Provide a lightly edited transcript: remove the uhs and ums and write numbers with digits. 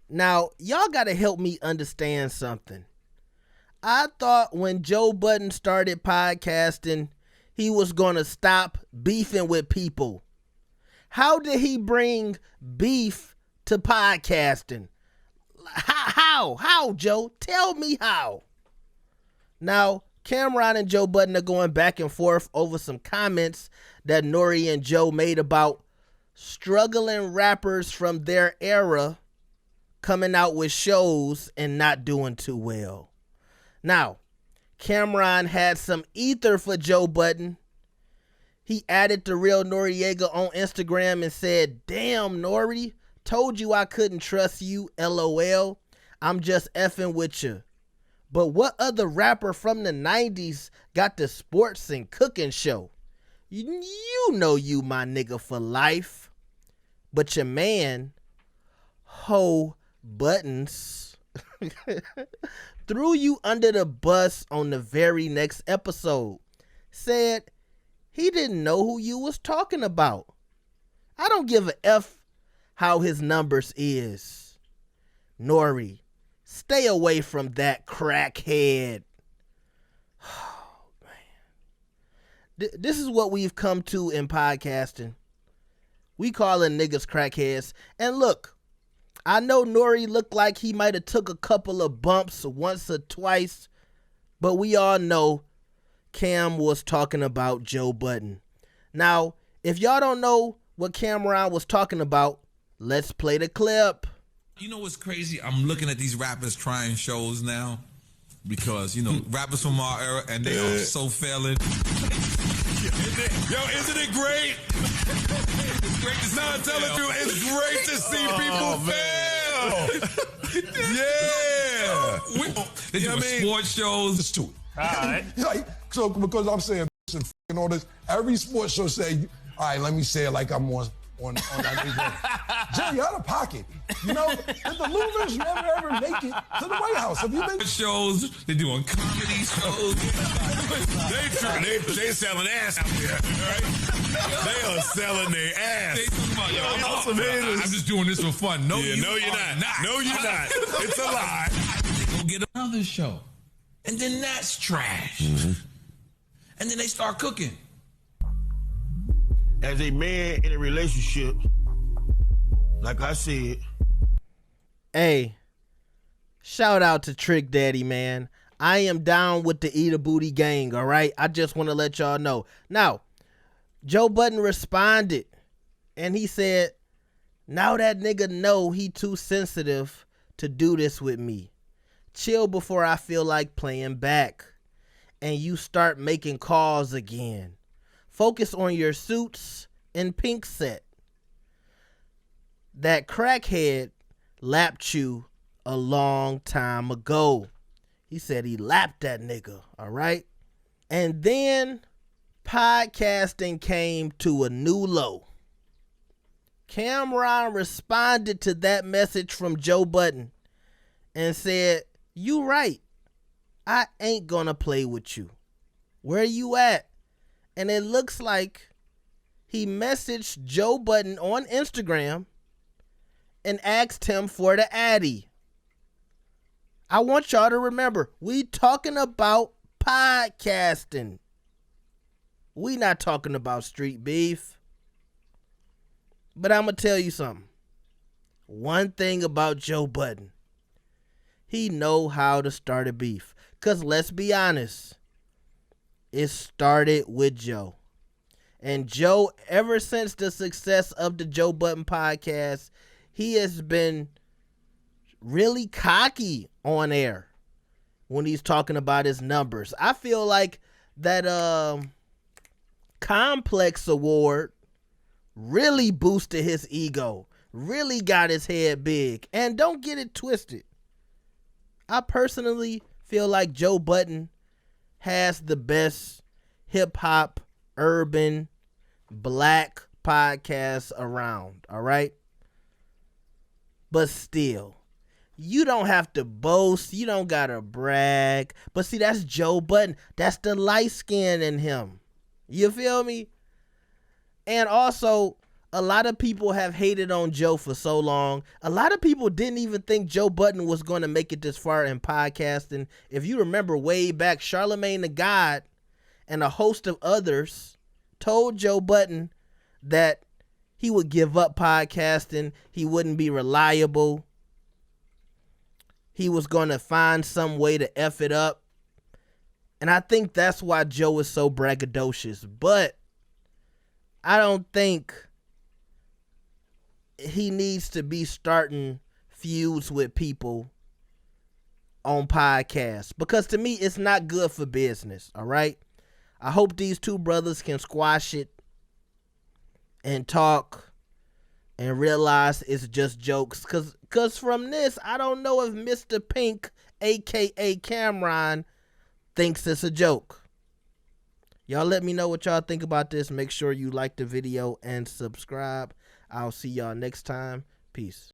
Now, y'all got to help me understand something. I thought when Joe Budden started podcasting, he was going to stop beefing with people. How did he bring beef to podcasting? How, Joe? Tell me how. Now, Camron and Joe Budden are going back and forth over some comments that Nori and Joe made about struggling rappers from their era coming out with shows and not doing too well. Now, Camron had some ether for Joe Budden. He added the real Noriega on Instagram and said, "Damn, Nori, told you I couldn't trust you, LOL. I'm just effing with you. But what other rapper from the 90s got the sports and cooking show? You know you my nigga for life. But your man, Ho Buttons, threw you under the bus on the very next episode. Said he didn't know who you was talking about. I don't give a F how his numbers is. Nori, stay away from that crackhead." Oh, man. This is what we've come to in podcasting. We calling niggas crackheads. And look, I know Nori looked like he might have took a couple of bumps once or twice, but we all know Cam was talking about Joe Budden. Now, if y'all don't know what Camron was talking about, let's play the clip. You know what's crazy? I'm looking at these rappers trying shows now because, you know, rappers from our era, and they are so failing. Yo, isn't it great? It's great to see tell the truth. It's great to see people fail. Yeah. They do sports shows. It's to it. All right. Like, so because I'm saying and all this, every sports show say, all right, let me say it like I'm on that big one. Jerry, out of pocket. You know, did the losers never ever make it to the White House? Have you been? Shows, they doing comedy shows. they selling ass out there, right? They are selling their ass. They talking about, I'm just doing this for fun. No, you're not. No, you're not. It's a lie. Go get another show. And then that's trash. Mm-hmm. And then they start cooking. As a man in a relationship, like I said. Hey, shout out to Trick Daddy, man. I am down with the Eat a Booty gang, all right? I just want to let y'all know. Now, Joe Budden responded, and he said, "Now that nigga know he too sensitive to do this with me. Chill before I feel like playing back. And you start making calls again. Focus on your suits and pink set. That crackhead lapped you a long time ago." He said he lapped that nigga, all right? And then podcasting came to a new low. Camron responded to that message from Joe Budden and said, "You right. I ain't gonna play with you. Where you at?" And it looks like he messaged Joe Budden on Instagram and asked him for the addy. I want y'all to remember, we talking about podcasting. We not talking about street beef. But I'm going to tell you something. One thing about Joe Budden. He know how to start a beef. Because let's be honest, it started with Joe. And Joe, ever since the success of the Joe Budden podcast, he has been really cocky on air when he's talking about his numbers. I feel like that Complex Award really boosted his ego, really got his head big. And don't get it twisted. I personally feel like Joe Budden has the best hip-hop, urban, black podcast around, all right? But still, you don't have to boast. You don't got to brag. But see, that's Joe Budden. That's the light skin in him. You feel me? And also, a lot of people have hated on Joe for so long. A lot of people didn't even think Joe Budden was going to make it this far in podcasting. If you remember way back, Charlemagne the God and a host of others told Joe Budden that he would give up podcasting. He wouldn't be reliable. He was going to find some way to F it up. And I think that's why Joe is so braggadocious. But I don't think he needs to be starting feuds with people on podcasts, because to me, it's not good for business, all right? I hope these two brothers can squash it and talk and realize it's just jokes. Because from this, I don't know if Mr. Pink, a.k.a. Camron, thinks it's a joke. Y'all let me know what y'all think about this. Make sure you like the video and subscribe. I'll see y'all next time. Peace.